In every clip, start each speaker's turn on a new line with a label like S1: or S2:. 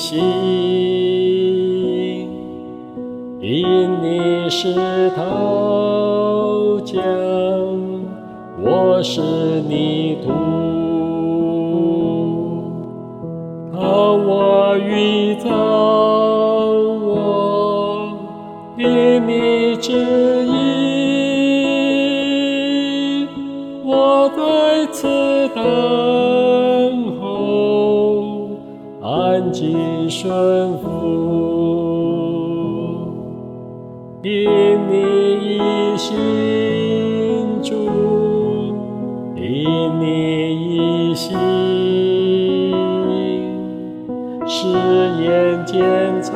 S1: 心，因你是陶匠，我是泥土，陶我与造我，因你旨意，我在此等候，安静顺服。因你一心主，因你一心，试验检查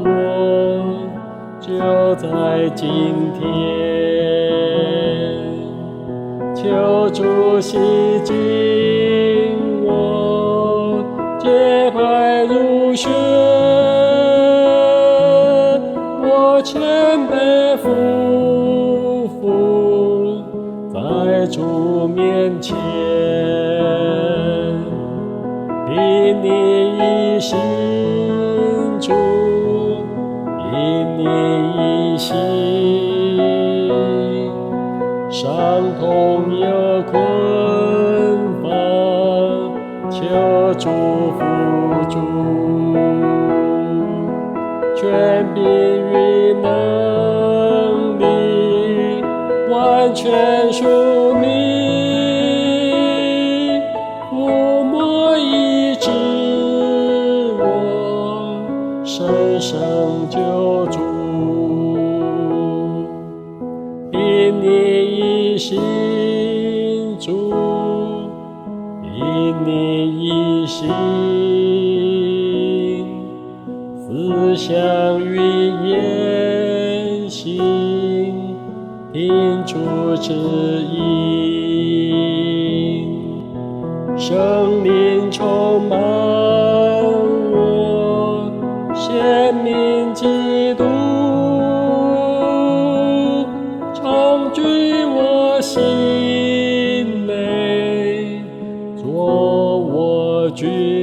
S1: 我，就在今天。求主洗净我，洁白如雪。我谦卑俯伏在主面前，因你一心主，因你一心，伤痛有捆绑，求主扶助。权柄与能力完全属你，抚摸医治我，深深救助。因你一心主，因你一心，思想与言行，听主旨意，圣灵充满我，显明基督，常居我心内，做我居。